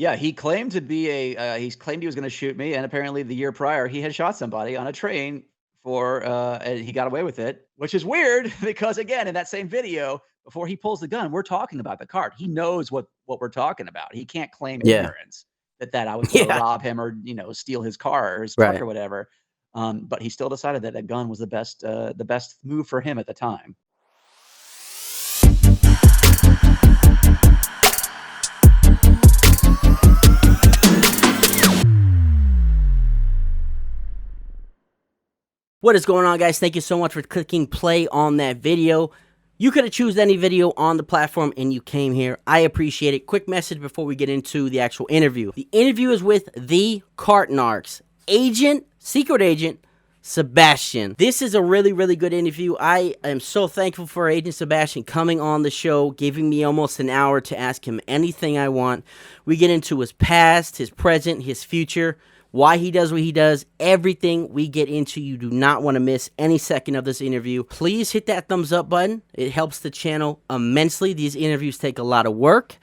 Yeah, he claimed to be he claimed he was gonna shoot me, and apparently the year prior, he had shot somebody on a train and he got away with it, which is weird because again, in that same video, before he pulls the gun, we're talking about the cart. He knows what we're talking about. He can't claim Yeah. ignorance that I was gonna Yeah. rob him or, steal his car or his truck Right. or whatever. But he still decided that gun was the best move for him at the time. What is going on, guys? Thank you so much for clicking play on that video. You could have chosen any video on the platform and you came here. I appreciate it. Quick message before we get into the actual interview. The interview is with the Cart Narcs secret agent, Sebastian. This is a really, really good interview. I am so thankful for Agent Sebastian coming on the show, giving me almost an hour to ask him anything I want. We get into his past, his present, his future, why he does what he does, everything we get into. You do not want to miss any second of this interview. Please hit that thumbs up button. It helps the channel immensely. These interviews take a lot of work,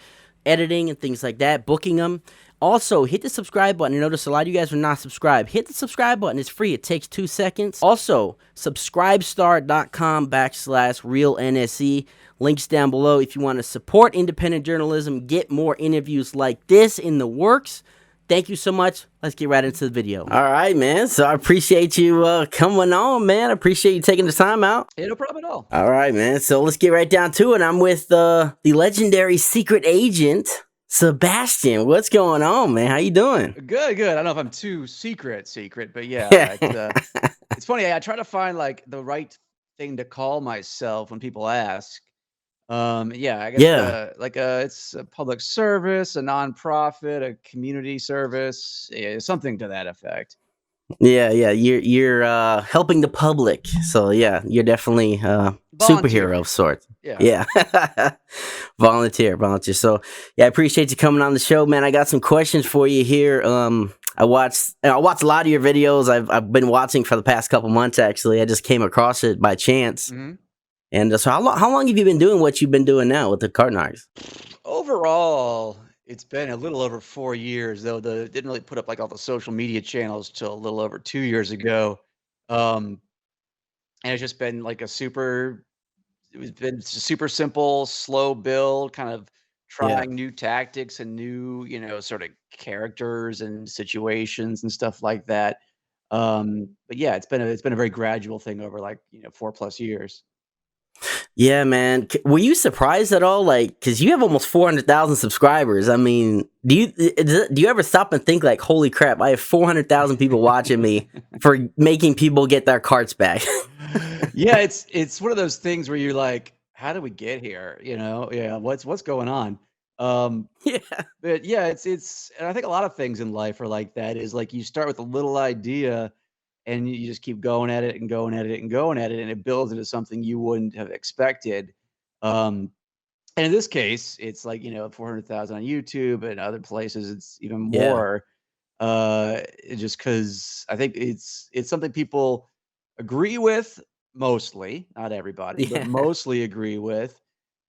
editing and things like that, booking them. Also, hit the subscribe button. I notice a lot of you guys are not subscribed. Hit the subscribe button. It's free. It takes 2 seconds. Also, subscribestar.com/realnse. Links down below if you want to support independent journalism, get more interviews like this in the works. Thank you so much. Let's get right into the video. All right, man. So I appreciate you coming on, man. I appreciate you taking the time out. Yeah, no problem at all. All right, man. So let's get right down to it. I'm with the legendary secret agent, Sebastian. What's going on, man? How you doing? Good. I don't know if I'm too secret, but yeah, it's funny. I try to find like the right thing to call myself when people ask. Yeah, I guess it's a public service, a nonprofit, a community service, something to that effect. Yeah. You're helping the public. So yeah, you're definitely superhero of sorts. Yeah. Volunteer. So yeah, I appreciate you coming on the show, man. I got some questions for you here. I watched a lot of your videos. I've been watching for the past couple months, actually. I just came across it by chance. Mm-hmm. And so how long have you been doing what you've been doing now with the Cart Narcs? Overall, it's been a little over 4 years, though. Didn't really put up like all the social media channels till a little over 2 years ago. And it's just been like it's been super simple, slow build, kind of trying new tactics and new, sort of characters and situations and stuff like that. But yeah, it's been a very gradual thing over 4+ years. Yeah, man. Were you surprised at all? Like, because you have almost 400,000 subscribers. I mean, do you ever stop and think like, holy crap, I have 400,000 people watching me for making people get their carts back? Yeah, it's one of those things where you're like, how do we get here? Yeah, what's going on? Yeah. But yeah, and I think a lot of things in life are like that. Is like you start with a little idea and you just keep going at it and going at it and going at it, and it builds into something you wouldn't have expected. And in this case, it's like 400,000 on YouTube, and other places it's even more. Just because I think it's something people agree with mostly, not everybody, but mostly agree with.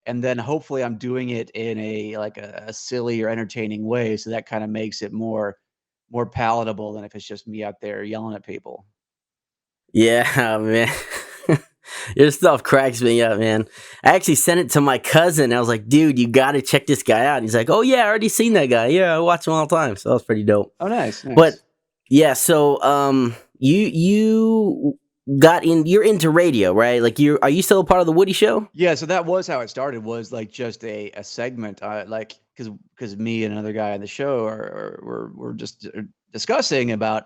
And then hopefully I'm doing it in a silly or entertaining way, so that kind of makes it more palatable than if it's just me out there yelling at people. Yeah, man. Your stuff cracks me up, man. I actually sent it to my cousin. I was like, dude, you got to check this guy out. And he's like, oh, yeah, I already seen that guy. Yeah, I watch him all the time. So that was pretty dope. Oh, nice. But yeah, so you're into radio, right? Like, are you still a part of the Woody Show? Yeah, so that was how it started, was like just a segment, because me and another guy on the show we're just discussing about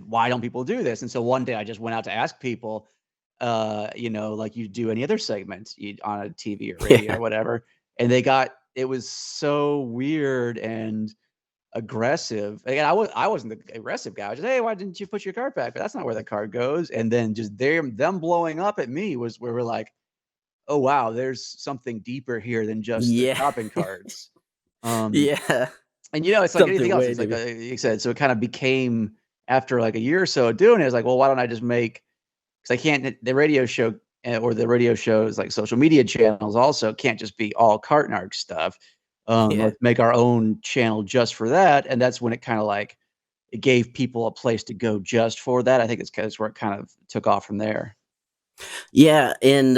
why don't people do this. And so one day I just went out to ask people, like you do any other segments on a TV or radio or whatever, and it was so weird and aggressive. Again, I wasn't the aggressive guy. I was just, hey, why didn't you put your cart back? But that's not where the cart goes. And then just them blowing up at me was where we're like, oh wow, there's something deeper here than just the shopping carts. Yeah. And it's like anything else. It's like you said. So it kind of became, after like a year or so of doing it, it's like, well, why don't I just make, because I can't, the radio show or the radio shows like social media channels also can't just be all Cart Narcs stuff. Yeah. Let's make our own channel just for that, and that's when it kinda, like it gave people a place to go just for that. I think it's 'cause where it kind of took off from there. Yeah, and,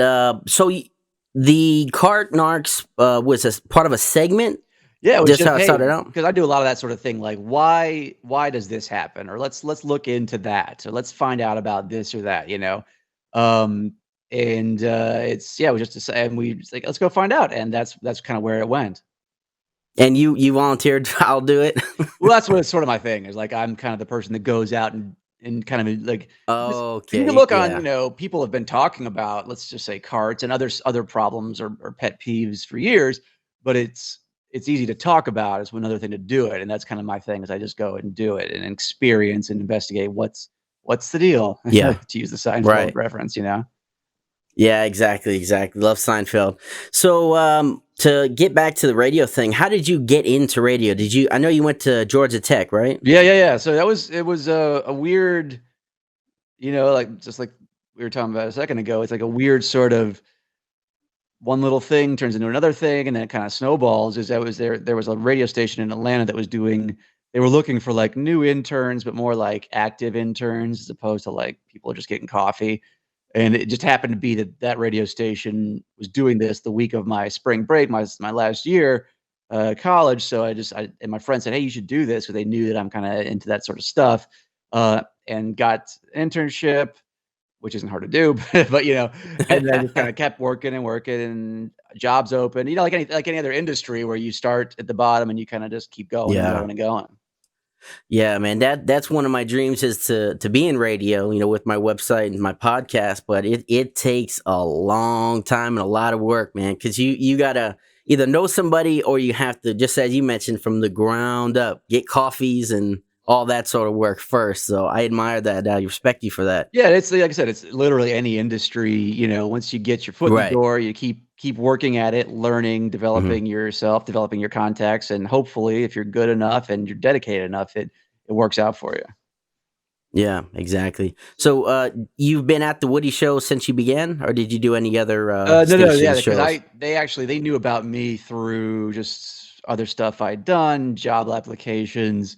the Cart Narcs, was part of a segment? Yeah, it was Just just, how it "Hey," started out? because I do a lot of that sort of thing, like, "Why does this happen?" Or, "Let's look into that," or, "Let's find out about this or that," you know? Um, it's yeah, it was just to say and we just like, "Let's go find out," and that's kinda where it went. And you volunteered, "I'll do it?" Well, that's what it's sort of my thing is, like, I'm kind of the person that goes out and kind of, like because you can Okay, look on, yeah. people have been talking about, let's just say, carts and other problems or pet peeves for years, but it's easy to talk about, it's another thing to do it, and that's kinda my thing is I just go and do it and experience and investigate what's the deal, Yeah, to use the Seinfeld right. reference, you know? Yeah, exactly, exactly. Love Seinfeld. So, to get back to the radio thing, how did you get into radio? I know you went to Georgia Tech, right? Yeah, yeah, yeah, so it was a weird, like, just like we were talking about a second ago, it's like a weird sort of one little thing turns into another thing, and then it kinda snowballs, is there was a radio station in Atlanta that was doing they were looking for, like, new interns, but more like active interns as opposed to, like, people just getting coffee, and it just happened to be that that radio station was doing this the week of my spring break, my last year, college, so I and my friend said, "Hey, you should do this," because they knew that I'm kinda into that sort of stuff, and got internship, which isn't hard to do, but, and then just kinda kept working and working and jobs open, like any other industry where you start at the bottom and you kinda just keep going and Yeah. going and going. Yeah, man, that's one of my dreams is to be in radio, with my website and my podcast, but it takes a long time and a lot of work, man, because you gotta either know somebody or you have to, just as you mentioned, from the ground up, get coffees and all that sort of work first. So I admire that. I respect you for that. Yeah, it's like I said, it's literally any industry, once you get your foot in the Right. door, you keep working at it, learning, Hmm. developing yourself, developing your contacts, and hopefully, if you're good enough and you're dedicated enough, it works out for you. Yeah, exactly. So you've been at the Woody Show since you began, or did you do any other No, no, station yeah, because shows? they knew about me through just other stuff I'd done, job applications,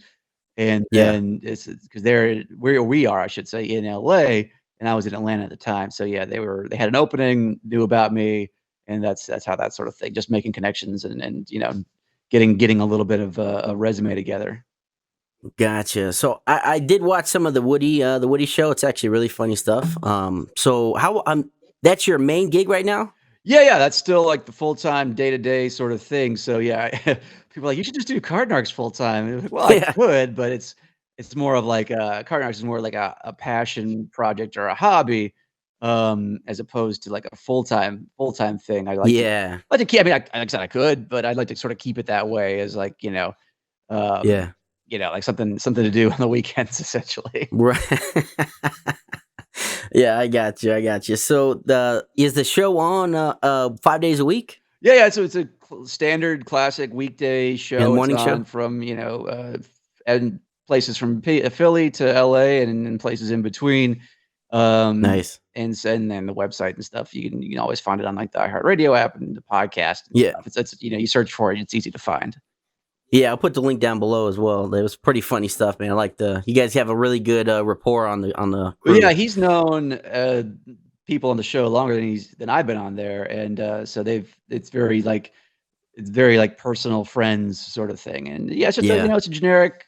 and Yeah. then it's because they're where we are, I should say, in LA, and I was in Atlanta at the time. So yeah, they had an opening, knew about me, and that's how that sort of thing, just making connections and getting a little bit of a resume together. Gotcha. So I did watch some of the Woody Show. It's actually really funny stuff. So how that's your main gig right now? Yeah, yeah, that's still like the full-time, day-to-day sort of thing, so yeah, people are like, "You should just do CartNarcs full-time," and like, "Well, I Yeah. could, but it's more of like, CartNarcs is more like a passion project or a hobby, as opposed to like a full-time thing. Yeah. like to keep I mean, like I said, I could, but I'd like to sort of keep it that way as like, um, Yeah. like something to do on the weekends, essentially. Right. Yeah, I got you. I got you. So the is the show on 5 days a week Yeah, yeah, so it's a standard classic weekday and show. It's morning show? on from, and places from Philly to LA and places in between. Nice. And then the website and stuff, you can always find it on, like, the iHeartRadio app and the podcast and Yeah. stuff. You search for it, it's easy to find. Yeah, I'll put the link down below as well. It was pretty funny stuff, man. I like the you guys have a really good rapport on the Well, yeah, crew. he's known, people on the show longer than I've been on there, and, so it's very, like, personal friends sort of thing, and, yeah, it's just Yeah. it's a generic,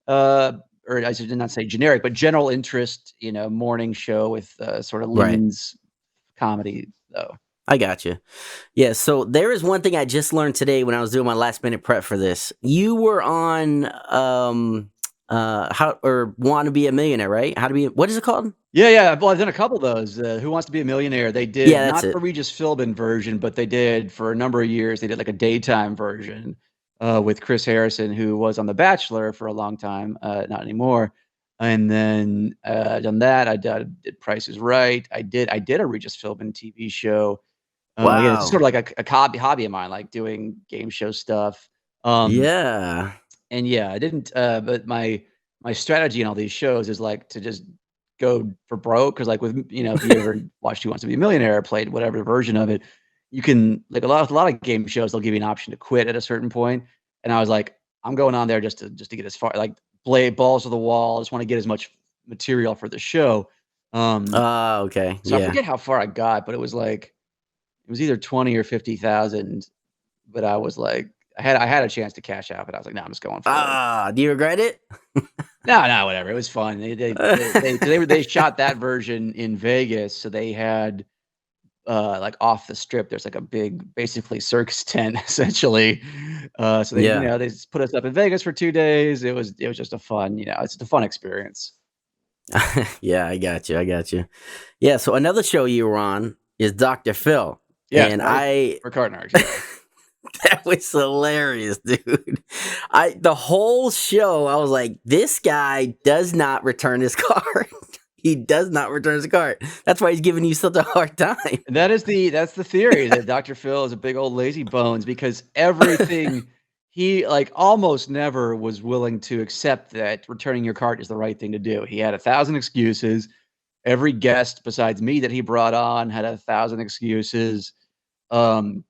uh, or I should not say generic, but general interest, morning show with, sort of Right. leans comedy, though. I got you. Yeah, so there is one thing I just learned today when I was doing my last minute prep for this. You were on how or want to be a millionaire, right? How to be what is it called? Yeah, yeah, well, I've done a couple of those, Who Wants to Be a Millionaire? They did Yeah, that's not the it. Regis Philbin version, but they did for a number of years, they did, like, a daytime version, with Chris Harrison, who was on The Bachelor for a long time, not anymore, and then, done that, did Price is Right, I did a Regis Philbin TV show. Yeah, it's sort Wow. of like a hobby of mine, like doing game show stuff. Um, Yeah. and yeah, I didn't, but my strategy in all these shows is like to just go for broke because like with if you ever watched Who Wants to Be a Millionaire or played whatever version of it, you can like a lot of game shows, they'll give you an option to quit at a certain point, and I was like, "I'm going on there just to get as far like, play balls to the wall, I just wanna get as much material for the show." Okay, So I yeah. forget how far I got, but it was like it was either 20 or 50,000, but I was like I had a chance to cash out, but I was like, "No, I'm just going for it." Do you regret it? No, no, whatever, it was fun. They shot that version in Vegas, so they had like off the strip, there's like a big, basically circus tent essentially. So they, Yeah. they just put us up in Vegas for 2 days. It was just a fun, it's just a fun experience. Yeah, I got you. I got you. Yeah. So another show you were on is Dr. Phil, Yes, and that was I for Cart Narcs, yeah. that was hilarious, dude. The whole show, I was like, this guy does not return his card. He does not return his card. That's why he's giving you such a hard time. And that's the theory that Dr. Phil is a big old lazy bones because everything he like almost never was willing to accept that returning your cart is the right thing to do. He had 1,000 excuses. Every guest besides me that he brought on had 1,000 excuses. Um,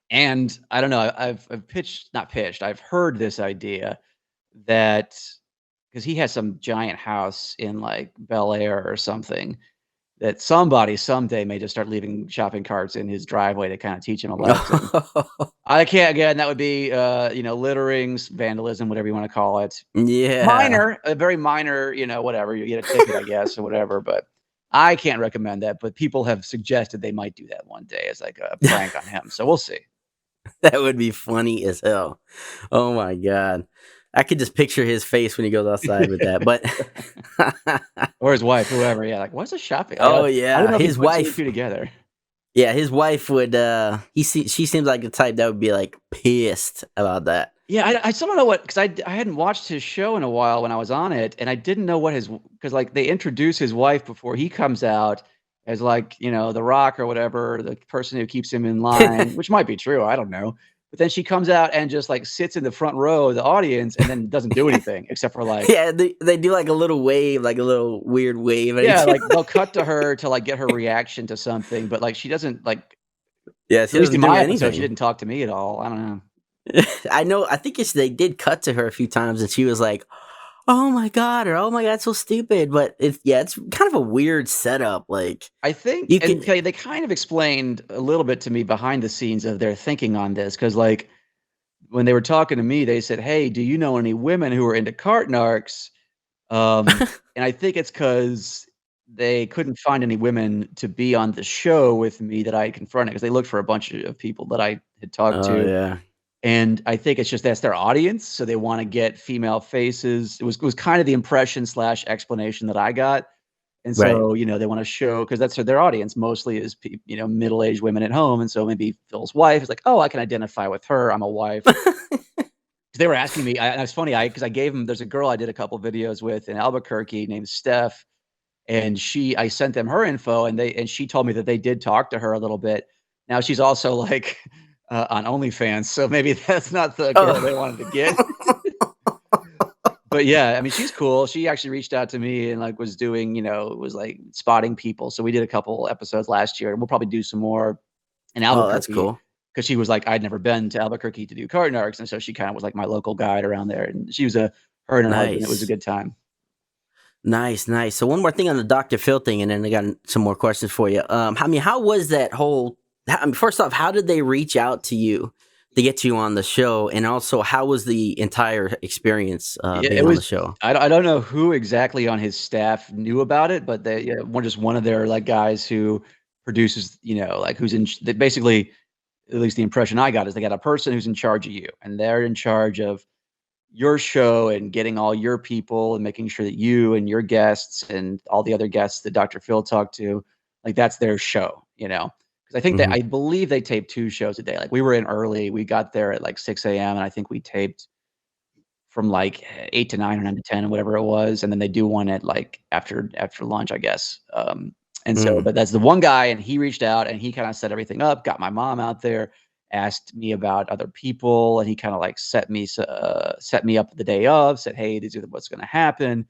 And I don't know, I've pitched not pitched, I've heard this idea that because he has some giant house in, like, Bel Air or something, that somebody someday may just start leaving shopping carts in his driveway to kinda teach him a lesson. I can't again, that would be, littering, vandalism, whatever you wanna call it. Yeah. Minor, a very minor, whatever, you get a ticket, I guess, or whatever, but I can't recommend that, but people have suggested they might do that one day as, like, a prank on him, so we'll see. That would be funny as hell. Oh my god. I could just picture his face when he goes outside with that. But Or his wife, whoever, yeah, like, "What's a shopping?" oh I don't yeah, know if he his put 2 and wife. 2 together. Yeah, his wife would. She seems like the type that would be like pissed about that. Yeah, I still don't know what 'cause I hadn't watched his show in a while when I was on it, and I didn't know what his because like, they introduce his wife before he comes out as, like, The Rock or whatever, the person who keeps him in line, which might be true, I don't know, but then she comes out and just, like, sits in the front row of the audience and then doesn't do anything except for, like Yeah, they do like a little wave, like a little weird wave. yeah, like, they'll cut to her to, like, get her reaction to something, but, like, she doesn't, like Yeah, she at least in doesn't do my episode, she anything. didn't talk to me at all, I don't know. I know. I think they did cut to her a few times, and she was like, "Oh my god," or "Oh my god, so stupid." But it's kind of a weird setup. Like I think you and could. they kind of explained a little bit to me behind the scenes of their thinking on this, because like, when they were talking to me, they said, "Hey, do you know any women who are into cart narcs?" And I think it's because they couldn't find any women to be on the show with me that I had confronted, because they looked for a bunch of people that I had talked Oh to, yeah, and I think it's just that's their audience, so they wanna get female faces. It was kind of the impression/explanation slash explanation that I got. And right. so, they wanna show because that's their audience mostly is middle-aged women at home, and so maybe Phil's wife is like, "Oh, I can identify with her, I'm a wife." 'Cause they were asking me and it's funny, because I gave them there's a girl I did a couple videos with in Albuquerque named Steph, and I sent them her info, and she told me that they did talk to her a little bit. Now she's also, like, on OnlyFans, so maybe that's not the girl they wanted to get. Oh. But yeah, I mean, she's cool. She actually reached out to me and like was doing, was like spotting people. So we did a couple episodes last year. We'll probably do some more in Oh, that's Albuquerque cool. because she was like, I'd never been to Albuquerque to do cart narcs. And so she kind of was like my local guide around there. And her and her husband, it was a Nice. good time. Nice, nice. So one more thing on the Dr. Phil thing, and then I got some more questions for you. I mean, how was that whole? I mean, first off, how did they reach out to you to get you on the show, and also how was the entire experience Yeah, it being on the was, show? I don't know who exactly on his staff knew about it, but they, yeah, just one of their like guys who produces, like who's they basically, at least the impression I got is they got a person who's in charge of you, and they're in charge of your show and getting all your people and making sure that you and your guests and all the other guests that Dr. Phil talked to, like that's their show, Because I think that Hmm. I believe they tape 2 shows a day. Like we were in early, we got there at like 6 a.m. and I think we taped from like 8 to 9 or 9 to 10 or whatever it was, and then they do one at like after lunch, I guess. And so, Mm. but that's the one guy, and he reached out and he kind of set everything up, got my mom out there, asked me about other people, and he kind of like set me up the day of, said, "Hey, these are what's going to happen."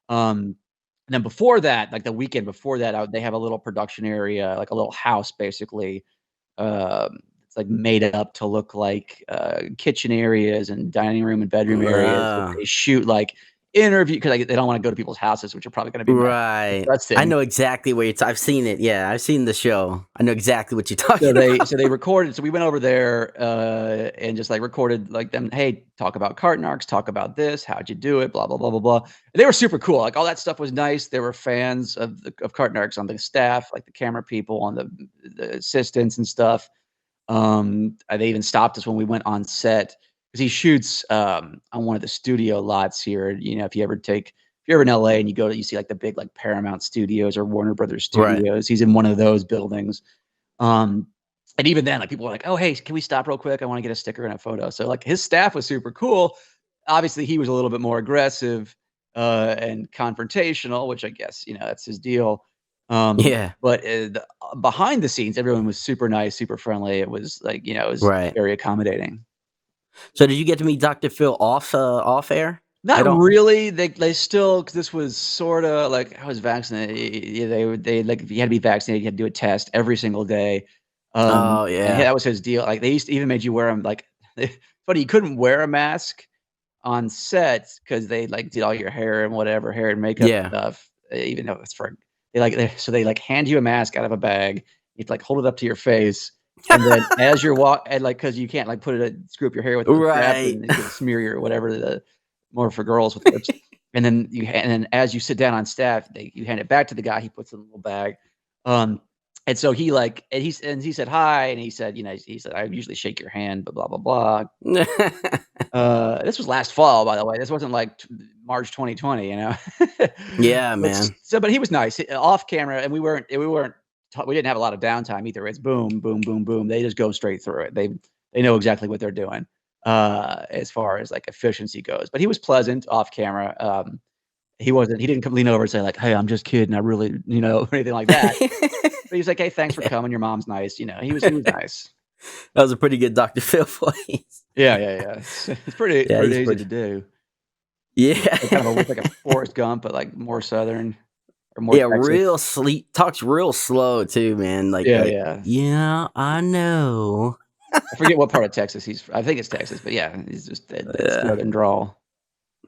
And then before that, like the weekend before that, they have a little production area, like a little house, basically, it's like made up to look like kitchen areas and dining room and bedroom areas where they shoot like interview because they don't want to go to people's houses, which are probably going to be Right. I disgusting. know exactly where I've seen it. Yeah, I've seen the show. I know exactly what you're talking So about. they recorded. So we went over there and just like recorded like them. Hey, talk about CartNarcs. Talk about this. How'd you do it? Blah blah blah blah blah. And they were super cool. Like all that stuff was nice. They were fans of CartNarcs on the staff, like the camera people, on the assistants and stuff. They even stopped us when we went on set because he shoots on one of the studio lots here. You know, if you're ever in LA and you see like the big like Paramount Studios or Warner Brothers Right. Studios, he's in one of those buildings. Um, and even then, like people were like, "Oh, hey, can we stop real quick? I want to get a sticker and a photo." So like his staff was super cool. Obviously, he was a little bit more aggressive and confrontational, which I guess that's his deal. Yeah. But behind the scenes, everyone was super nice, super friendly. It was like it was Right. very accommodating. So did you get to meet Dr. Phil off air? I Not don't. really. They still, 'cause this was sorta like I was vaccinated. They like if you had to be vaccinated, you had to do a test every single day. Oh And yeah. that was his deal. Like they used to even made you wear them. Like funny, you couldn't wear a mask on set because they like did all your hair and whatever, hair and makeup Yeah. stuff. Even though it's for they like hand you a mask out of a bag. You have to like hold it up to your face. And then as you're and like, cause you can't like screw up your hair with the strap Right. and you smear your whatever more for girls with lips. And then as you sit down on staff, you hand it back to the guy. He puts it in a little bag. Um, and so he said hi, and he said, he said, I usually shake your hand, but blah blah blah. This was last fall, by the way. This wasn't like March 2020, Yeah, man. But he was nice off camera, and we didn't have a lot of downtime either. It's boom, boom, boom, boom. They just go straight through it. They know exactly what they're doing as far as like efficiency goes. But he was pleasant off camera. He didn't come lean over and say like, "Hey, I'm just kidding. I really," or anything like that. But he's like, "Hey, thanks for coming. Your mom's nice." He was nice. That was a pretty good Dr. Phil voice. Yeah, yeah, yeah. It's pretty Yeah, he's easy pretty. to do. Yeah. Like kind of like a Forrest Gump, but like more Southern or more Yeah, Texas. real sleep talks real slow too, man. Yeah, yeah. Yeah, I know. I forget what part of Texas I think it's Texas, but yeah, he's just that Yeah. Southern drawl.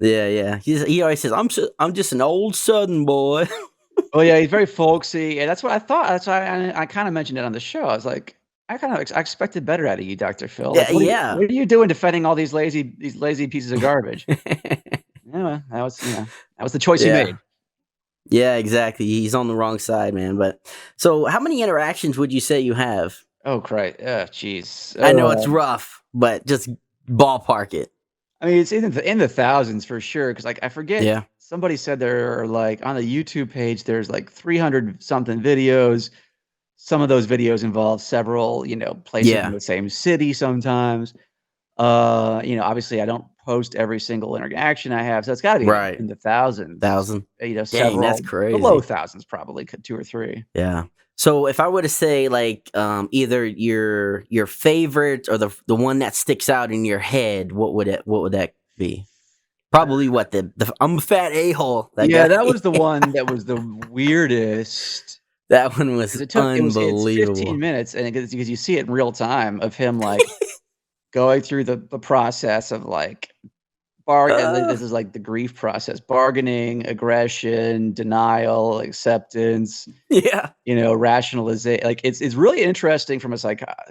Yeah, yeah. He always says, I'm just an old Southern boy." Oh yeah, he's very folksy, and that's what I thought. That's why I kind of mentioned it on the show. I was like, I expected better out of you, Dr. Phil. Like, Yeah, yeah. what are you doing defending all these lazy pieces of garbage? Yeah, well, that was the choice he Yeah. made. Yeah, exactly. He's on the wrong side, man. But so how many interactions would you say you have? Oh, Christ. Jeez. I know it's rough, but just ballpark it. I mean, it's in the thousands for sure. Because like I forget, Yeah. somebody said there are like on the YouTube page, there's like 300 something videos. Some of those videos involve several, places in Yeah. the same city sometimes. Obviously I don't post every single interaction I have, so it's got to be Right. in the thousands. 1,000. Dang, that's Several below crazy. thousands, probably two or three. Yeah. So if I were to say like either your favorite or the one that sticks out in your head, what would that be? Probably what the I'm a fat a-hole. That Yeah, guy. that was the one that was the weirdest. That one was 'Cause it's 15 unbelievable. minutes, and because you see it in real time of him, like, going through the process of, like, Uh, this is, like, the grief process, bargaining, aggression, denial, acceptance, yeah. rationalization. Like, it's really interesting from a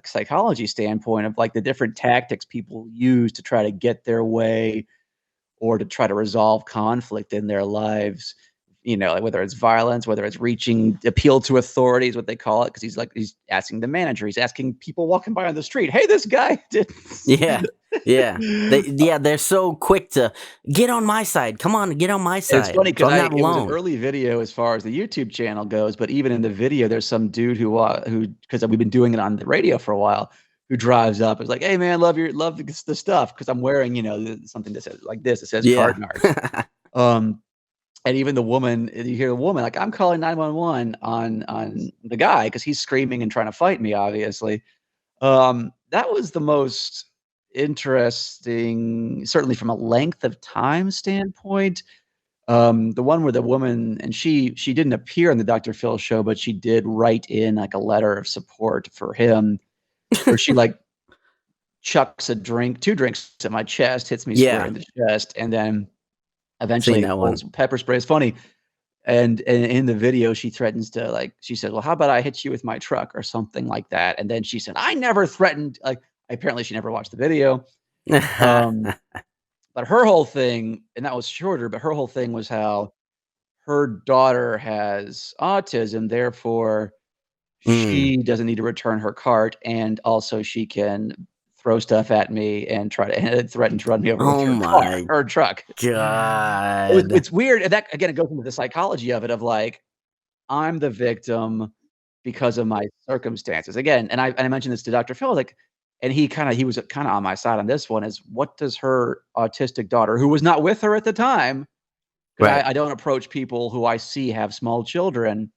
psychology standpoint of, like, the different tactics people use to try to get their way or to try to resolve conflict in their lives. Like whether it's violence, whether it's reaching appeal to authority is what they call it. Cause he's asking the manager, he's asking people walking by on the street, hey, this guy did. Yeah. Yeah. They're so quick to get on my side. Come on, get on my It's side. funny So because I'm not it was an alone. early video as far as the YouTube channel goes, but even in the video, there's some dude who because we've been doing it on the radio for a while, who drives up. It's like, hey man, love the stuff because I'm wearing something that says like this. It says Yeah. Cart Narcs. And even the woman, you hear the woman like, I'm calling 911 on the guy because he's screaming and trying to fight me, obviously. That was the most interesting, certainly from a length of time standpoint. The one where the woman, and she didn't appear on the Dr. Phil show, but she did write in like a letter of support for him. where she like chucks a drink, 2 drinks at my chest, hits me square Yeah, in the chest, and then seen eventually that one. pulls pepper spray. It's funny. And in the video, she threatens to like, she said, "Well, how about I hit you with my truck or something like that?" And then she said, "I never threatened." Like, apparently she never watched the video. Um, but her whole thing, and that was shorter, but her whole thing was how her daughter has autism, therefore Mm. she doesn't need to return her cart, and also she can throw stuff at me and try to and threaten to run me over with Oh her car, my her truck. god. It's weird, and that again, it goes into the psychology of it of like, I'm the victim because of my circumstances. Again, and I mentioned this to Dr. Phil, like, and he was kinda on my side on this one is what does her autistic daughter, who was not with her at the time, 'cause Right. I don't approach people who I see have small children,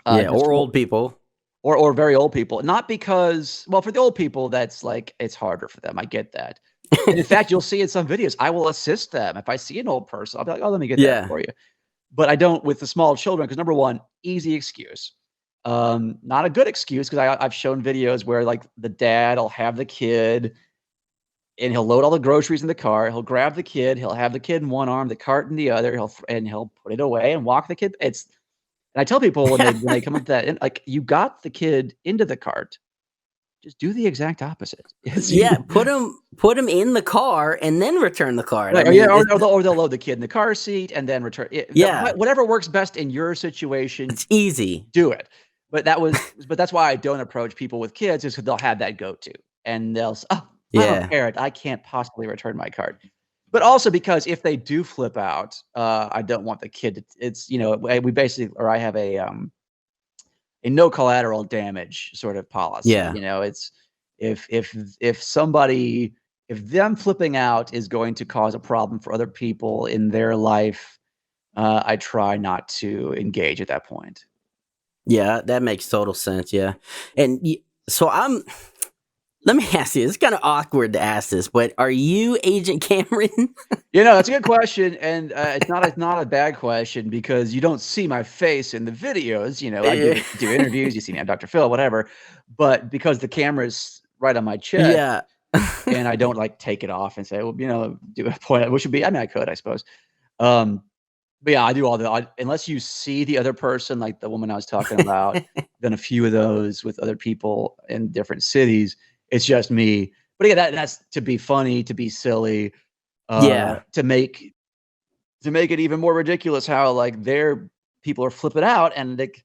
Yeah, just or for old people. or very old people. Not because well, for the old people, that's like it's harder for them, I get that. And in fact, you'll see in some videos, I will assist them. If I see an old person, I'll be like, "Oh, let me get that Yeah. for you." But I don't with the small children because number 1, easy excuse. Not a good excuse because I've shown videos where, like, the dad'll have the kid, and he'll load all the groceries in the car, he'll grab the kid, he'll have the kid in one arm, the cart in the other, he'll put it away and walk the kid and I tell people when they come up to that, and, like, you got the kid into the cart, just do the exact opposite. It's you Yeah, put him in the car and then return the card. I right, or yeah, mean, or it they'll load the kid in the car seat and then return it yeah, whatever works best in your situation, it's easy. do it. But that's why I don't approach people with kids is 'cause they'll have that go-to, and they'll s "Oh, I'm a Yeah. parent, I can't possibly return my card." But also because if they do flip out, I don't want the kid to it's we basically or I have a no collateral damage sort of policy, Yeah. it's if somebody if them flipping out is going to cause a problem for other people in their life, I try not to engage at that point. Yeah, that makes total sense, yeah. And so let me ask you, it's kind of awkward to ask this, but are you Agent Cameron? That's a good question, and, it's not a bad question because you don't see my face in the videos, I Yeah. do interviews, you see me on Dr. Phil, whatever, but because the camera's right on my chest Yeah. and I don't, like, take it off and say, "Well," do a point which would be I mean, I could, I suppose. Um, but, yeah, I do all the I unless you see the other person, like the woman I was talking about, done a few of those with other people in different cities, it's just me. But, yeah, that's to be funny, to be silly, Yeah. to make it even more ridiculous how, like, their people are flipping out and, like,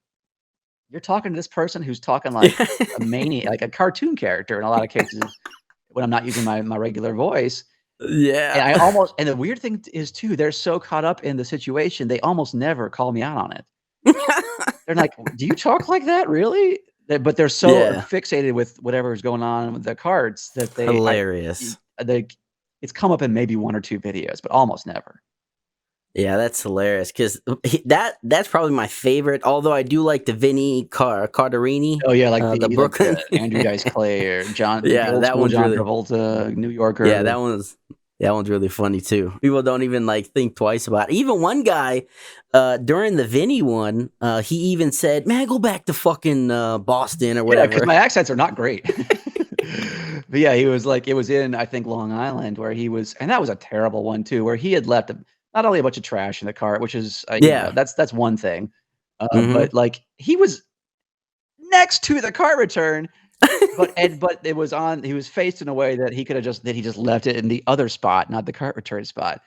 you're talking to this person who's talking like a maniac, like a cartoon character in a lot of cases when I'm not using my regular voice. Yeah. And I almost and the weird thing is too, they're so caught up in the situation, they almost never call me out on it. They're like, "Do you talk like that? Really?" But they're so Yeah. fixated with whatever is going on with the cards that Hilarious. they it's come up in maybe 1 or 2 videos, but almost never. Yeah, that's hilarious because that's probably my favorite. Although I do like the Vinny Carterini, Oh, yeah, the Brooklyn. Andrew Dice Clay or the Yeah, old that school one's John really Travolta, New yeah, Yorker. that one's really funny too. People don't even like think twice about it. Even one guy, during the Vinny one, he even said, "Man, go back to fucking Boston or Yeah, because whatever." my accents are not great. But, yeah, he was like it was in, I think, Long Island where he was and that was a terrible one too, where he had left not only a bunch of trash in the cart, which is, Yeah. that's one thing, Hmm. but, like, he was next to the cart return. But it was on he was faced in a way that he just left it in the other spot, not the cart return spot.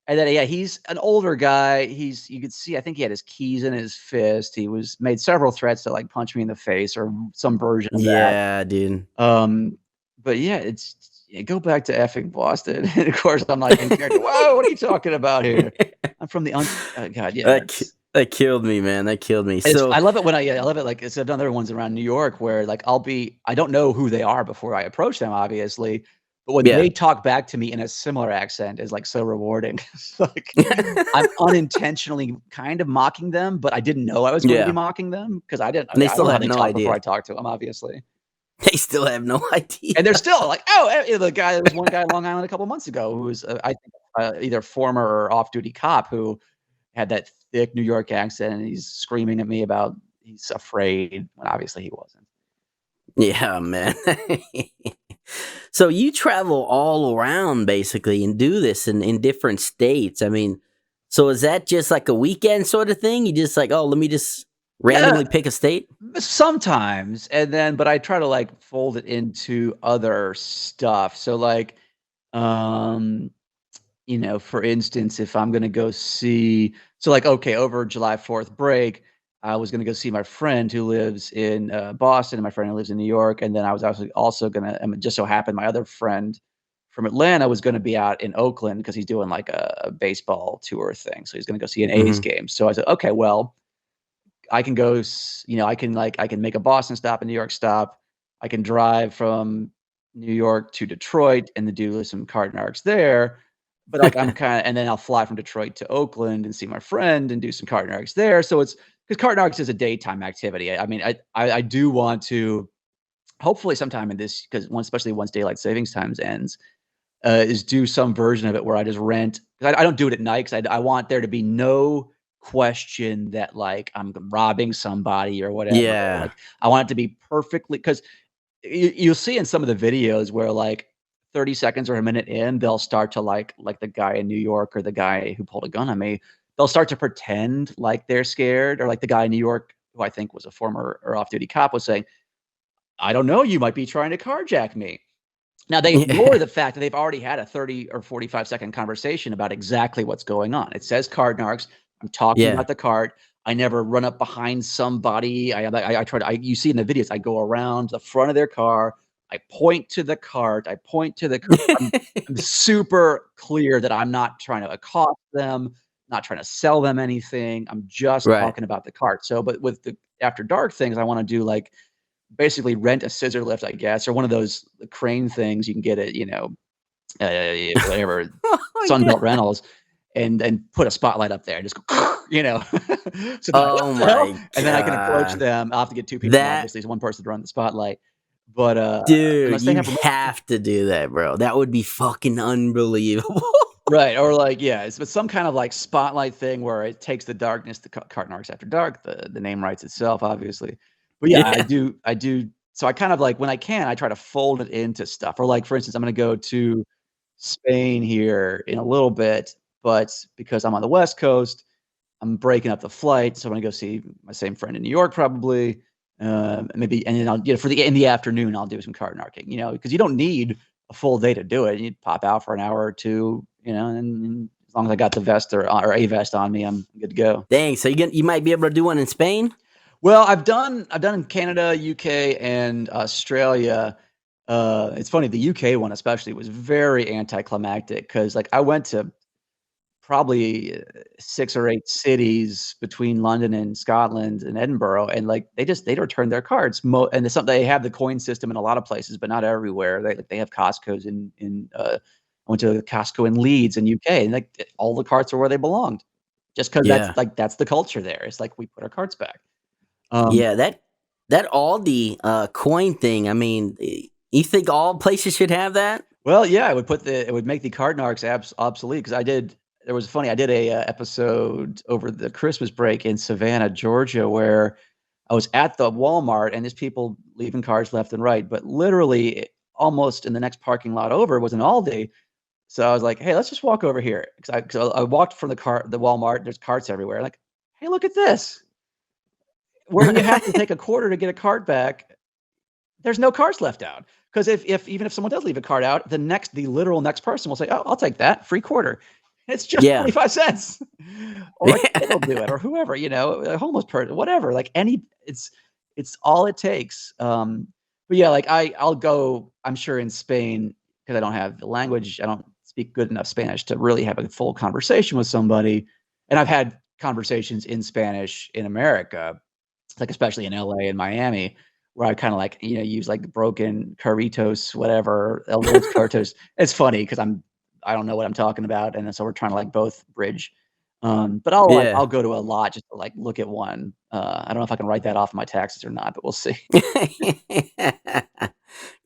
And then, yeah, he's an older guy. You could see, I think he had his keys in his fist. He was made several threats to like punch me in the face or some version of that. Yeah, dude. Um, but yeah, go back to effing Boston. And of course, I'm like in character. Whoa, what are you talking about here? I'm from the God, yeah, That killed me, man. That killed me. it's So I love it when I love it, like, I've done other ones around New York where, like, I don't know who they are before I approach them, obviously, but when yeah. they talk back to me in a similar accent is, like, so rewarding. It's like, I'm unintentionally kind of mocking them, but I didn't know I was going to be Yeah. mocking them because And they I don't still know how have they no talk before idea. I talk to them, obviously. They still have no idea. And they're still like, "Oh, the guy there was one guy in Long Island a couple months ago who was, I think, either former or off-duty cop who had that thick New York accent, and he's screaming at me about he's afraid, when obviously he wasn't. Yeah, man. So you travel all around basically and do this in different states. I mean, so is that just like a weekend sort of thing? You just like, oh, let me just Yeah, randomly pick a state? sometimes, and then but I try to, like, fold it into other stuff. So, like, um, for instance, if I'm gonna go see so, like, okay, over July 4th break, I was gonna go see my friend who lives in, Boston, and my friend who lives in New York, and then I was also gonna it just so happened my other friend from Atlanta was gonna be out in Oakland because he's doing, like, a baseball tour thing, so he's gonna go see an A's Hmm. game. So I said, "Okay, well, I can go, I can make a Boston stop, a New York stop. I can drive from New York to Detroit and then do some Cart Narcs there. But like and then I'll fly from Detroit to Oakland and see my friend and do some Cart Narcs there. So it's because Cart Narcs is a daytime activity. I mean, I do want to hopefully sometime in this because especially once daylight savings times ends, is do some version of it where I just rent 'cause I don't do it at night 'cause I want there to be no question that, like, I'm robbing somebody or whatever, or, Yeah. like, I want it to be perfectly 'cause you'll see in some of the videos where, like, 30 seconds or a minute in, they'll start to, like the guy in New York or the guy who pulled a gun on me, they'll start to pretend like they're scared or like the guy in New York, who I think was a former or off-duty cop was saying, "I don't know, you might be trying to carjack me." Now they ignore Yeah. the fact that they've already had a 30 or 45-second conversation about exactly what's going on. It says CartNarcs. I'm talking Yeah. about the cart. I never run up behind somebody. I try to you see in the videos, I go around the front of their car. I point to the cart. I point to the cart. I'm super clear that I'm not trying to accost them, not trying to sell them anything. I'm just Right. talking about the cart. So, but with the after dark things, I wanna do, like, basically rent a scissor lift, I guess, or one of those crane things you can get at, whatever, Oh my god. Sunbelt Rentals, and put a spotlight up there and just go, so they're like, "What Oh the hell?" my And then I can approach god. them. I'll have to get 2 people, That obviously, it's 1 person to run the spotlight, but, dude, unless they you have permission. have to do that, bro. That would be fucking unbelievable. Right, or like, yeah, it's some kind of, like, spotlight thing where it takes the darkness to Cart Narcs After Dark, the name writes itself, obviously. But, yeah, Yeah. I do so I kind of, like when I can, I try to fold it into stuff, or, like, for instance, I'm gonna go to Spain here in a little bit, but because I'm on the West Coast, I'm breaking up the flight, so I'm gonna go see my same friend in New York probably, maybe and then I'll for the in the afternoon, I'll do some card narking, because you don't need a full day to do it. You pop out for an hour or 2, and as long as I got the vest or a vest on me, I'm good to go. Dang, so you might be able to do one in Spain? Well, I've done in Canada, UK, and Australia. It's funny, the UK one especially was very anticlimactic because like, I went to probably 6 or 8 cities between London and Scotland and Edinburgh, and, like, they returned their cards. And it's something they have the coin system in a lot of places, but not everywhere. They have Costcos I went to a Costco in Leeds in UK, and, like, all the carts are where they belonged, just 'cause Yeah. that's the culture there. It's like, we put our carts back. Um Yeah, that Aldi, coin thing, I mean, you think all places should have that? Well, yeah, it would make the card narcs obsolete because I did a, episode over the Christmas break in Savannah, Georgia, where I was at the Walmart and there's people leaving cards left and right, but literally almost in the next parking lot over was an Aldi. So I was like, "Hey, let's just walk over here." 'Cause I walked from the Walmart, there's carts everywhere, like, "Hey, look at this." Where you have to take a quarter to get a card back, there's no cards left out, 'cause if even if someone does leave a card out, the literal next person will say, "Oh, I'll take that, free quarter." It's just Yeah. 25 cents. Or a kid will do it, or whoever, a homeless person, whatever, like any it's all it takes, but yeah, like I'll go, I'm sure in Spain, 'cause I don't have the language, I don't speak good enough Spanish to really have a full conversation with somebody, and I've had conversations in Spanish in America, like, especially in LA and Miami, where I kinda, like, use, like, broken Carritos, whatever, El Dos Cartos. It's funny 'cause I don't know what I'm talking about, and then so we're trying to, like, both bridge. But Yeah. I'll go to a lot just to, like, look at one. I don't know if I can write that off my taxes or not, but we'll see.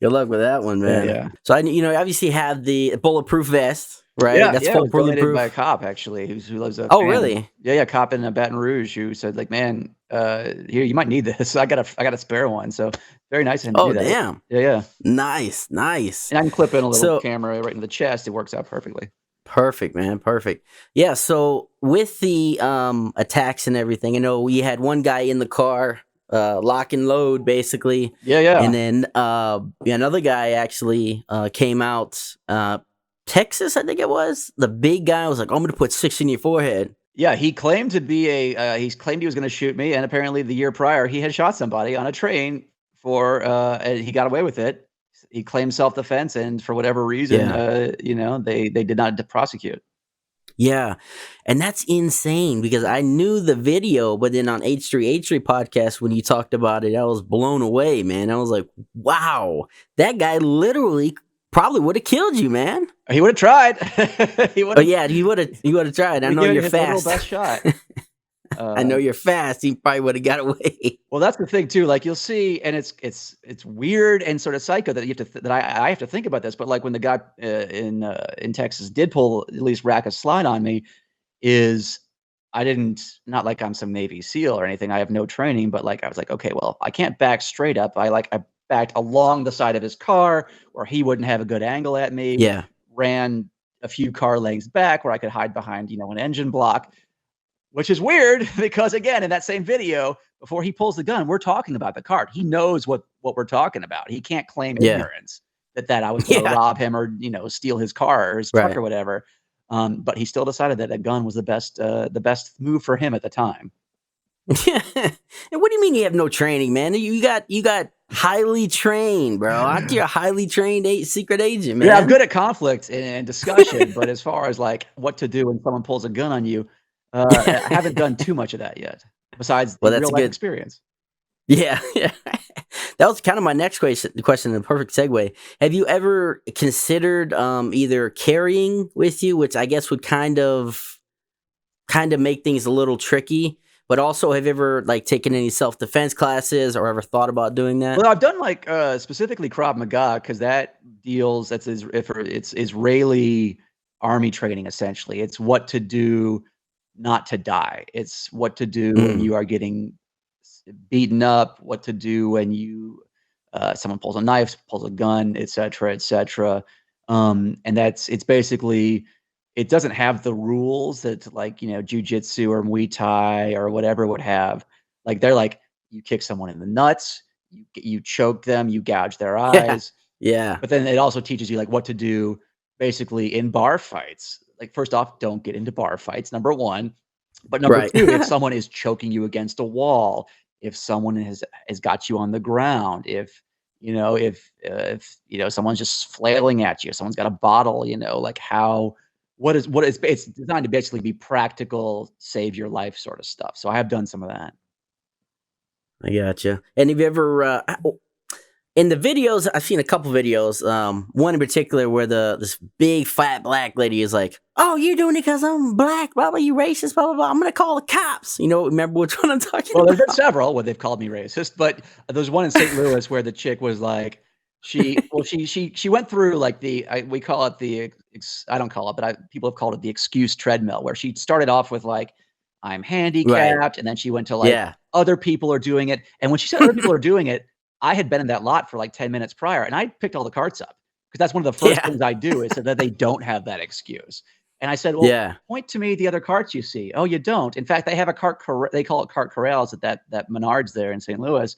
Good luck with that one, Yeah, man. yeah. So obviously have the bulletproof vest, right? Yeah, That's yeah, it full was donated by a bulletproof. cop actually who lives Oh, upstate. really? Yeah, yeah, cop in, Baton Rouge who said like, "Man, here, you might need this." I got a spare one, so Very nice of him to Oh, do that. damn. Yeah, yeah. Nice, nice. And I can clip in a little So camera right in the chest. It works out perfectly. perfect, man. Perfect. Yeah. So with the attacks and everything, I know we had one guy in the car, lock and load, basically. Yeah, yeah. And then another guy actually came out, Texas, I think it was. The big guy was like, "I'm gonna put 6 in your forehead." Yeah, he claimed to be he claimed he was going to shoot me, and apparently the year prior he had shot somebody on a train and he got away with it. He claimed self-defense, and for whatever reason, Yeah. they did not prosecute. Yeah. And that's insane because I knew the video, but then on H3 podcast, when you talked about it, I was blown away, man. I was like, wow, that guy literally probably would have killed you, man. He would have tried. Oh yeah, he would have tried. I know you're fast. Best shot. I know you're fast. He probably would have got away. Well, that's the thing too. Like you'll see, and it's weird and sort of psycho that you have to that I have to think about this. But like when the guy in Texas did pull at least rack a slide on me, is I didn't not like I'm some Navy SEAL or anything. I have no training, but like I was like, okay, well, I can't back straight up. I backed along the side of his car where he wouldn't have a good angle at me. Yeah. Ran a few car lengths back where I could hide behind, an engine block. Which is weird because, again, in that same video, before he pulls the gun, we're talking about the cart. He knows what we're talking about. He can't claim ignorance that I was going to rob him or, steal his car or his truck or whatever. But he still decided that a gun was the best move for him at the time. And what do you mean you have no training, man? You got highly trained, bro. Aren't you a highly trained secret agent, man? Yeah, I'm good at conflict and discussion, but as far as like what to do when someone pulls a gun on you, I haven't done too much of that yet, besides the real life experience. Yeah, yeah. That was kind of my next question, the perfect segue. Have you ever considered either carrying with you, which I guess would kind of make things a little tricky, but also have you ever like taken any self-defense classes or ever thought about doing that? Well, I've done like specifically Krav Maga because it's Israeli army training essentially. It's what to do not to die. It's what to do when you are getting beaten up, what to do when someone pulls a knife, pulls a gun, et cetera, et cetera. And it's basically, it doesn't have the rules that like, jujitsu or Muay Thai or whatever would have. Like they're like, you kick someone in the nuts, you choke them, you gouge their eyes. Yeah. But then it also teaches you like what to do basically in bar fights. Like first off, don't get into bar fights, number one. But number two, if someone is choking you against a wall, if someone has got you on the ground, if someone's just flailing at you, if someone's got a bottle, like it's designed to basically be practical, save your life sort of stuff. So I have done some of that. I gotcha. And have you ever in the videos, I've seen a couple videos, one in particular where this big fat black lady is like, "Oh, you're doing it because I'm black, blah, blah, you racist, blah, blah, blah. I'm going to call the cops." Remember which one I'm talking about? Well, there's been several where they've called me racist, but there's one in St. Louis where the chick was like, she went through like we call it I don't call it, but people have called it the excuse treadmill, where she started off with like, I'm handicapped. And then she went to like, other people are doing it. And when she said other people are doing it, I had been in that lot for like 10 minutes prior and I picked all the carts up because that's one of the first things I do is so that they don't have that excuse. And I said, well, point to me the other carts you see. Oh, you don't. In fact, they have they call it cart corrals at that Menards there in St. Louis.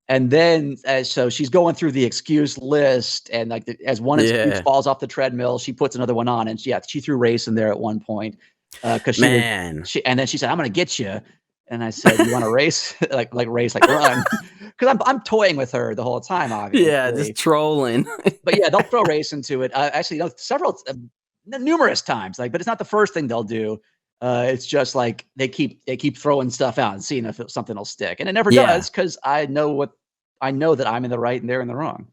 And then so she's going through the excuse list and like as one excuse falls off the treadmill, she puts another one on. And she threw race in there at one point because and then she said, I'm going to get you. And I said, you want to race? like race, like run. Because I'm toying with her the whole time, obviously. Yeah, just trolling. But yeah, they'll throw race into it. Actually, numerous times. Like, but it's not the first thing they'll do. It's just like they keep throwing stuff out and seeing if something will stick, and it never does because I know that I'm in the right and they're in the wrong.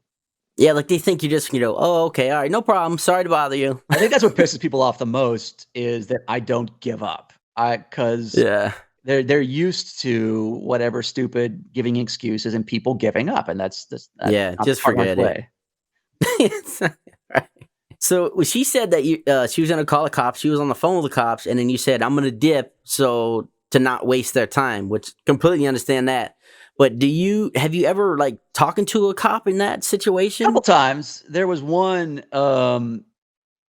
Yeah, like they think you just oh, okay, all right, no problem. Sorry to bother you. I think that's what pisses people off the most is that I don't give up. Because they're used to whatever stupid giving excuses and people giving up, and that's just forget it. So she said that she was going to call the cops. She was on the phone with the cops, and then you said, "I'm going to dip so to not waste their time," which completely understand that. But have you ever like talking to a cop in that A situation? couple times. There was one,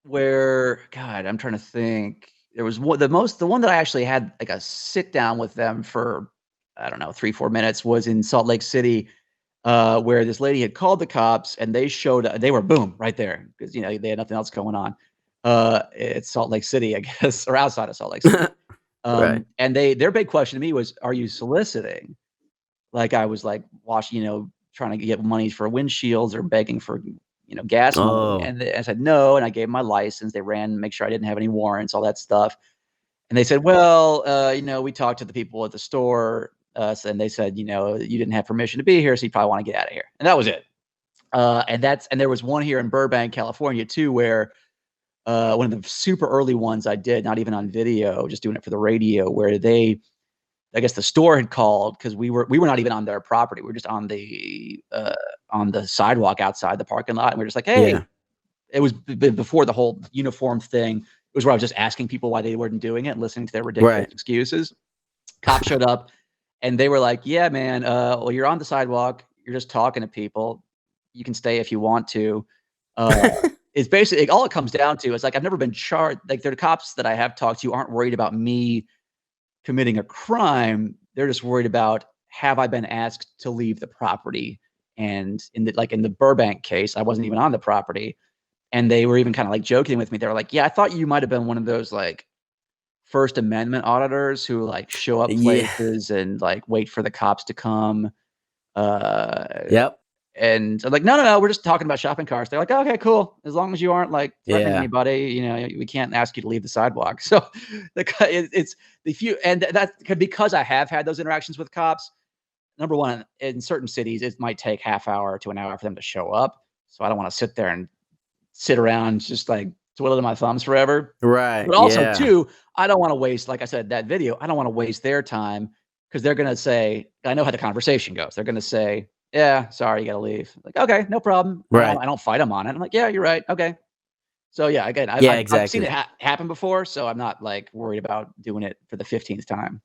where God, I'm trying to think. There was the one that I actually had, like, a sit down with them for, I don't know, 3, 4 minutes was in Salt Lake City, where this lady had called the cops, and they were, boom, right there because, they had nothing else going on. It's Salt Lake City, I guess, or outside of Salt Lake City. Right. And their big question to me was, "Are you soliciting?" Like, I was, like, trying to get money for windshields or begging for, gas money, Oh, and I said, "No," and I gave 'em my license. They ran, make sure I didn't have any warrants, all that stuff, and they said, "Well, we talked to the people at the store, and they said, you didn't have permission to be here, so you probably wanna get out of here." And that was it. And there was one here in Burbank, California, too, where, one of the super early ones I did, not even on video, just doing it for the radio, where I guess the store had called because we were not even on their property. We were just on the sidewalk outside the parking lot, and we are just like, "Hey," yeah. it was before the whole uniform thing. It was where I was just asking people why they weren't doing it and listening to their ridiculous Right. excuses. Cop showed up, and they were like, "Yeah, man, well, you're on the sidewalk. You're just talking to people. You can stay if you want to." Uh, it's basically all it comes down to is, like, I've never been charged. Like, the cops that I have talked to aren't worried about me committing a crime. They're just worried about, have I been asked to leave the property? And in the Burbank case, I wasn't even on the property. And they were even kind of like joking with me. They were like, "Yeah, I thought you might have been one of those like First Amendment auditors who like show up Yeah. places and like wait for the cops to come." Uh, Yep. and I'm like, "No, no, no, we're just talking about shopping carts." They're like, "Okay, cool. As long as you aren't like threatening Yeah. anybody, we can't ask you to leave the sidewalk." So it's the few, and because I have had those interactions with cops. Number one, in certain cities, it might take half hour to an hour for them to show up. So I don't want to sit there and sit around just like twiddling my thumbs forever. Right. But also, Yeah. too, I don't want to waste, like I said, that video. I don't want to waste their time because they're gonna say, I know how the conversation goes. They're gonna say, "Yeah, sorry, you gotta leave." Like, "Okay, no problem." And Right. I don't fight them on it. I'm like, "Yeah, you're right. Okay." So yeah, again, Yeah, I've seen it exactly. happen before, so I'm not like worried about doing it for the 15th time.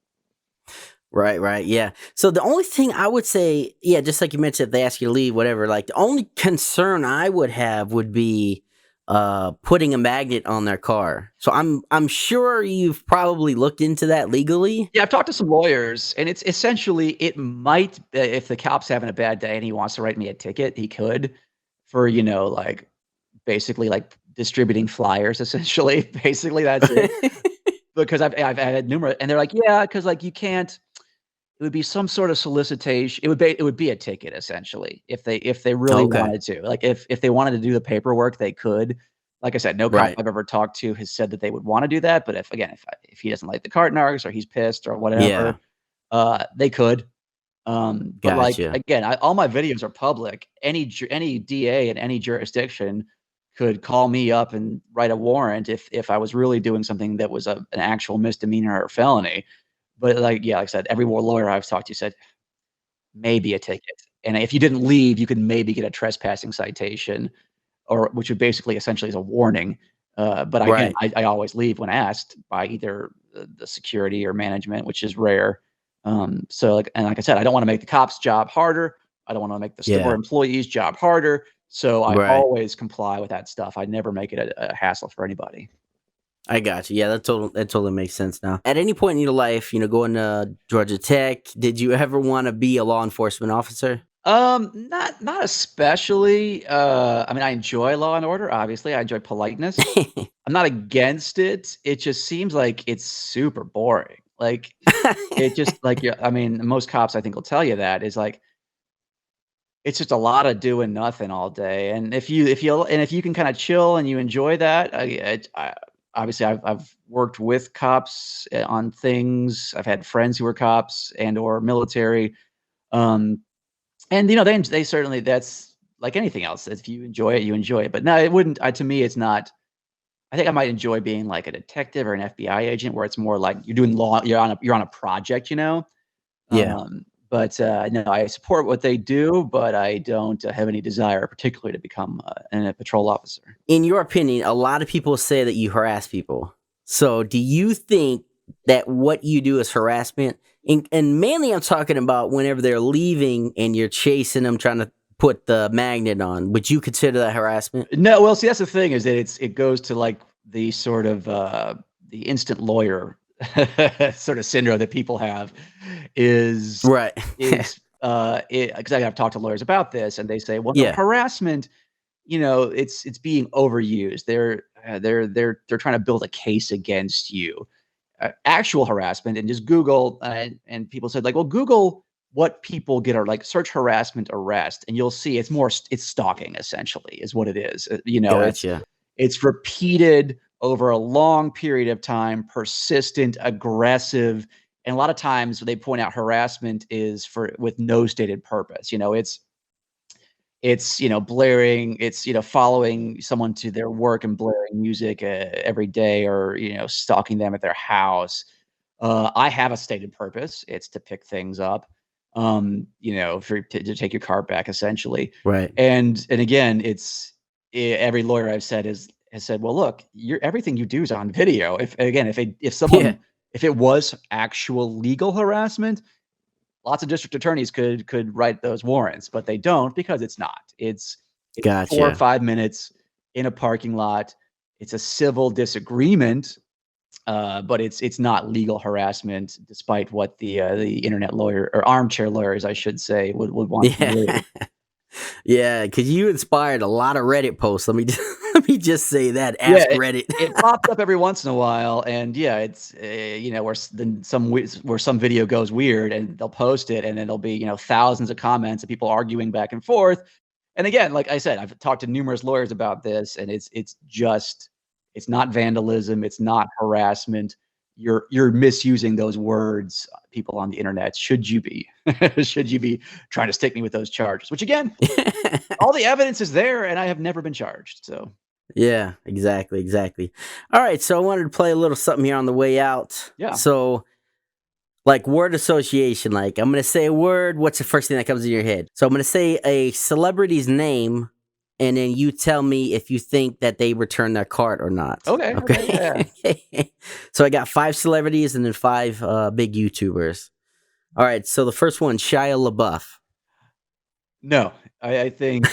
Right, right. Yeah. So the only thing I would say, yeah, just like you mentioned, if they ask you to leave, whatever, like the only concern I would have would be putting a magnet on their car. So I'm sure you've probably looked into that legally. Yeah, I've talked to some lawyers, and it's essentially it might if the cop's having a bad day and he wants to write me a ticket, he could for, like, basically, like, distributing flyers, essentially. Basically, that's it. Because I've had numerous, and they're like, "Yeah, because like, you can't." It would be some sort of solicitation. It would be a ticket, essentially, if they really Okay. wanted to. Like, if they wanted to do the paperwork, they could. Like I said, no cop Right. I've ever talked to has said that they would wanna do that, but if he doesn't like the Cart Narcs or he's pissed or Yeah. whatever, they could. But, like, Gotcha. again, all my videos are public. Any DA in any jurisdiction could call me up and write a warrant if I was really doing something that was an actual misdemeanor or felony. But, like, yeah, like I said, every lawyer I've talked to said, "Maybe a ticket." And if you didn't leave, you could maybe get a trespassing citation, or which would basically essentially is a warning. But again, Right. I always leave when asked by either the security or management, which is rare. Like I said, I don't wanna make the cop's job harder. I don't wanna make the store Yeah. employee's job harder, so I Right. always comply with that stuff. I never make it a hassle for anybody. I got you. Yeah, that totally makes sense now. At any point in your life, going to Georgia Tech, did you ever want to be a law enforcement officer? Not especially. I mean, I enjoy Law& and Order, obviously. I enjoy politeness. I'm not against it. It just seems like it's super boring. Like, it just like, yeah, I mean, most cops I think will tell you that is like, it's just a lot of doing nothing all day. And if you can kinda chill and you enjoy that, obviously I've worked with cops, on things. I've had friends who were cops and or military. Um, and, they certainly that's like anything else. If you enjoy it, you enjoy it. But no, it wouldn't to me, it's not. I think I might enjoy being like a detective or an FBI agent where it's more like you're doing law, you're on a project, you know? Yeah. But, no, I support what they do, but I don't, have any desire particularly to become, a patrol officer. In your opinion, a lot of people say that you harass people. So, do you think that what you do is harassment? And mainly I'm talking about whenever they're leaving and you're chasing them, trying to put the magnet on. Would you consider that harassment? No, well, see, that's the thing is that it goes to like the sort of the instant lawyer sort of syndrome that people have is Right. is because I've talked to lawyers about this and they say, well, no, Yeah. harassment, it's being overused. They're trying to build a case against you. Actual harassment, and just Google and people said like, well, Google what people get, or like search harassment arrest, and you'll see it's stalking essentially is what it is. Gotcha. It's repeated over a long period of time, persistent, aggressive, and a lot of times they point out harassment is with no stated purpose. It's blaring, it's following someone to their work and blaring music every day, or stalking them at their house. I have a stated purpose. It's to pick things up, to take your car back essentially. Right. And again, every lawyer I've said has said, well, look, everything you do is on video. If it was actual legal harassment, lots of district attorneys could write those warrants, but they don't, because it's not. It's 4 or Gotcha. 5 minutes in a parking lot. It's a civil disagreement, but it's not legal harassment, despite what the internet lawyer, or armchair lawyers, I should say, would want to believe. Yeah. Yeah, because you inspired a lot of Reddit posts. Let me just, let me just say that. Ask Reddit. It pops up every once in a while, and yeah, it's where some video goes weird, and they'll post it, and then there'll be thousands of comments of people arguing back and forth. And again, like I said, I've talked to numerous lawyers about this, and it's not vandalism, it's not harassment. You're misusing those words, people on the internet. Should you be should you be trying to stick me with those charges? Which again, all the evidence is there, and I have never been charged. So Yeah, exactly. All right, so I wanted to play a little something here on the way out. yeah. So, like word association, like I'm going to say a word, what's the first thing that comes in your head? So I'm going to say a celebrity's name, and then you tell me if you think that they returned their cart or not. Okay. Yeah. So I got 5 celebrities and then 5 big YouTubers. All right, so the first one, Shia LaBeouf. No, I think,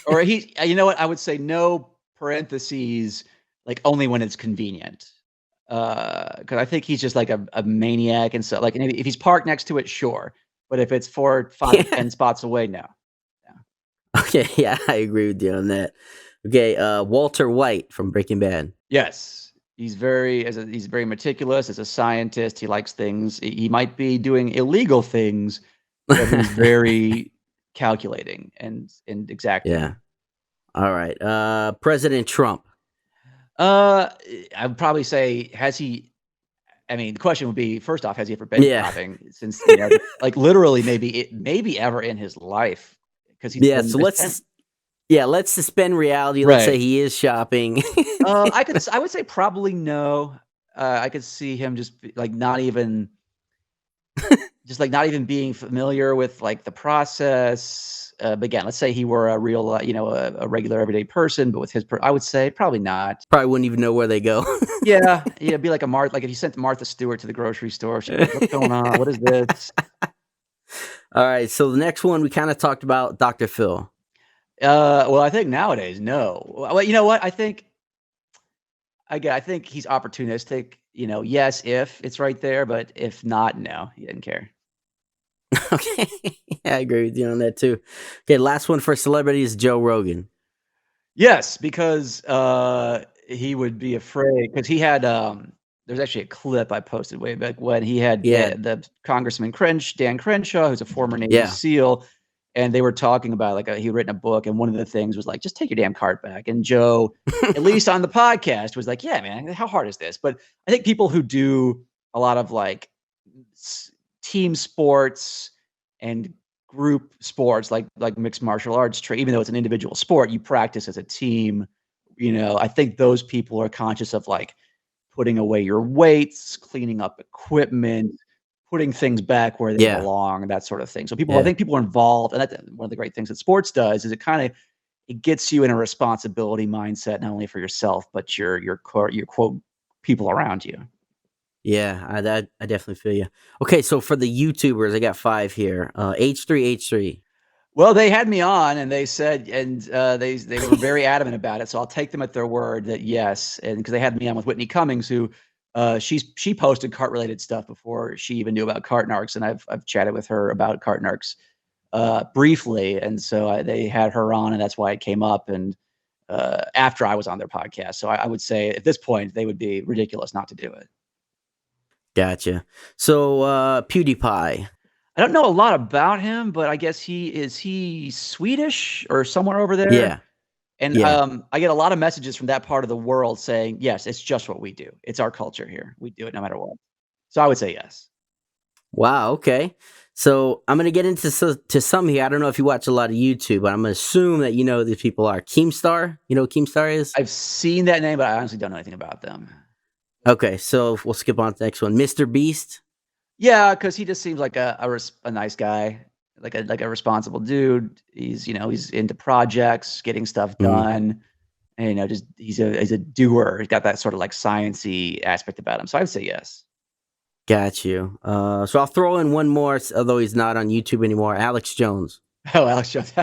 or you know what? I would say no, parentheses, like only when it's convenient. Because I think he's just like a maniac, and so like maybe if he's parked next to it, sure. But if it's 4, 5, Yeah. 10 spots away, no. Okay, yeah, I agree with you on that. Okay, Walter White from Breaking Bad. Yes, he's he's very meticulous as a scientist. He likes things. He might be doing illegal things, but he's very calculating and exacting. Yeah. All right. President Trump. I would probably say, has he? I mean, the question would be, first off, has he ever been shopping? Since like literally, maybe ever in his life, because he's Yeah. So let's suspend reality. Right. Let's say he is shopping. I would say probably no. I could see him just not even being familiar with like the process. But again, let's say he were a real, a regular everyday person, but with I would say probably not. Probably wouldn't even know where they go. Yeah, it'd be like like if you sent Martha Stewart to the grocery store, she'd be like, what's going on? What is this? All right, so the next one we kind of talked about, Dr. Phil. Well, I think nowadays, no. Well, you know what? I think he's opportunistic. Yes, if it's right there, but if not, no, he didn't care. Okay, yeah, I agree with you on that too. Okay, last one for celebrity is Joe Rogan. Yes, because he would be afraid, because he had there's actually a clip I posted way back when he had the Congressman Dan Crenshaw, who's a former Navy SEAL, and they were talking about he'd written a book, and one of the things was like, just take your damn cart back. And Joe, at least on the podcast, was like, yeah, man, how hard is this? But I think people who do a lot of like team sports and group sports, like mixed martial arts, even though it's an individual sport, you practice as a team. I think those people are conscious of like putting away your weights, cleaning up equipment, putting things back where they belong, that sort of thing. So I think people are involved, and that's one of the great things that sports does, is it gets you in a responsibility mindset, not only for yourself, but your quote people around you. Yeah, I definitely feel you. Okay, so for the YouTubers, I got 5 here. H3H3. Well, they had me on, and they said, and they were very adamant about it. So I'll take them at their word that yes, and because they had me on with Whitney Cummings, who she posted cart related stuff before she even knew about Cart Narcs, and I've chatted with her about Cart Narcs briefly, and so they had her on, and that's why it came up. And after I was on their podcast, so I would say at this point they would be ridiculous not to do it. Gotcha. So PewDiePie. I don't know a lot about him, but I guess he Swedish or somewhere over there? Yeah. And, Yeah. I get a lot of messages from that part of the world saying, "Yes, it's just what we do. It's our culture here. We do it no matter what." So I would say yes. Wow. Okay. So I'm gonna get into to some here. I don't know if you watch a lot of YouTube, but I'm gonna assume that you know these people are Keemstar. You know what Keemstar is? I've seen that name, but I honestly don't know anything about them. Okay, so we'll skip on to the next one. Mr. Beast. Yeah, because he just seems like a nice guy, like a responsible dude. He's into projects, getting stuff done, and just he's a doer. He's got that sort of like sciencey aspect about him. So I would say yes. Got you. So I'll throw in one more, although he's not on YouTube anymore. Alex Jones. Oh, Alex Jones.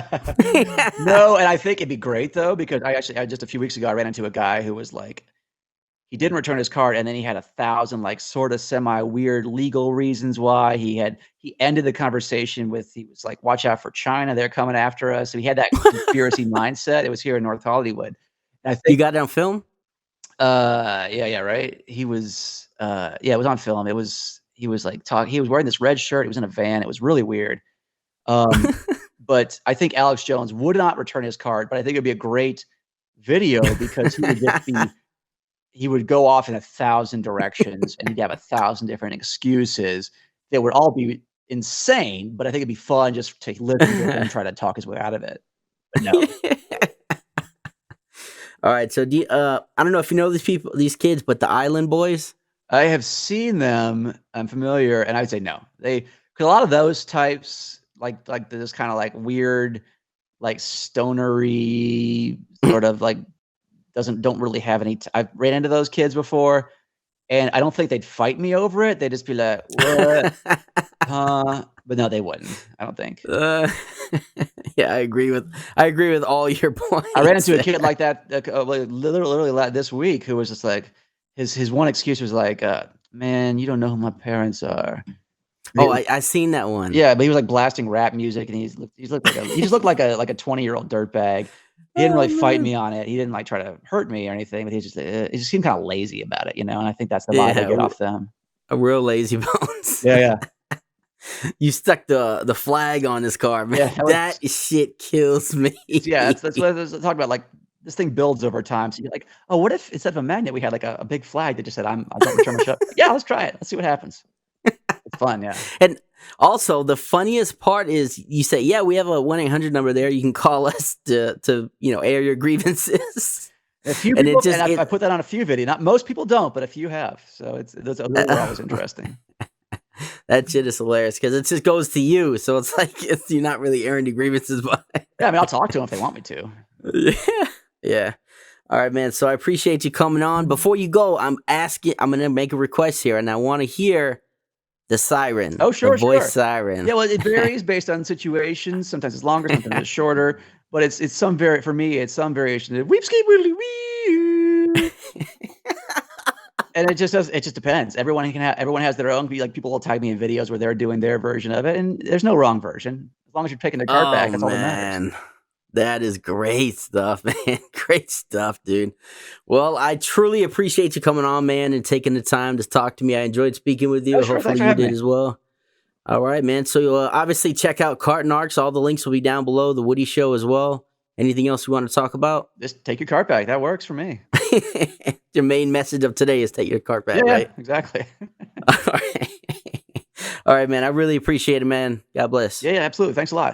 No, and I think it'd be great though, because I just a few weeks ago I ran into a guy who was like, he didn't return his card, and then he had 1,000 like sort of semi weird legal reasons why. He ended the conversation with, he was like, "Watch out for China, they're coming after us." So he had that conspiracy mindset. It was here in North Hollywood. And I think You got it on film? yeah, right. He was yeah, it was on film. He was like he was wearing this red shirt. He was in a van. It was really weird. But I think Alex Jones would not return his card, but I think it'd be a great video because he would just be, he would go off in 1,000 directions, and he'd have 1,000 different excuses that would all be insane, but I think it'd be fun just to listen to him try to talk his way out of it. But no. All right, so I don't know if you know these kids, but the Island Boys. I have seen them. I'm familiar, and I would say no. Because a lot of those types, like this kind of like weird, like stonery sort of like don't really have any. I've ran into those kids before, and I don't think they'd fight me over it. They'd just be like, "What? But no, they wouldn't. I don't think. Yeah, I agree with all your points. I ran into a kid like that literally this week who was just like, his one excuse was like, "Man, you don't know who my parents are." Oh, I seen that one. Yeah, but he was like blasting rap music, and he just looked like a 20-year-old dirtbag. He didn't really fight me on it. He didn't like try to hurt me or anything, but he just seemed kind of lazy about it, And I think that's the vibe I get off them. A real LazyBones. Yeah. You stuck the flag on his car, man. Yeah, that shit kills me. Yeah, that's what I was talking about. Like, this thing builds over time. So you're like, oh, what if instead of a magnet we had like a big flag that just said, I don't return my shop. Yeah, let's try it. Let's see what happens. It's fun, yeah. And also, the funniest part is you say, yeah, we have a 1-800 number there. You can call us to air your grievances. A few people, I put that on a few videos. Not most people don't, but a few have. So those are always interesting. That shit is hilarious because it just goes to you. So it's like you're not really airing the grievances. But yeah, I mean, I'll talk to them if they want me to. Yeah. All right, man. So I appreciate you coming on. Before you go, I'm going to make a request here, and I want to hear the siren. Oh, sure, the voice siren. Yeah, well, it varies based on situations. Sometimes it's longer, sometimes it's shorter. But it's some for me, it's some variation of weep ski willy wee. And it just depends. Everyone has their own. Like, people will tag me in videos where they're doing their version of it, and there's no wrong version. As long as you're taking the cart back, that's all that matters. That is great stuff, man. Great stuff, dude. Well, I truly appreciate you coming on, man, and taking the time to talk to me. I enjoyed speaking with you. Oh, sure. Hopefully you did as well. All right, man. So obviously check out Cart Narcs. All the links will be down below. The Woody Show as well. Anything else you want to talk about? Just take your cart back. That works for me. The main message of today is take your cart back, right? Yeah, exactly. All right. All right, man. I really appreciate it, man. God bless. Yeah, absolutely. Thanks a lot.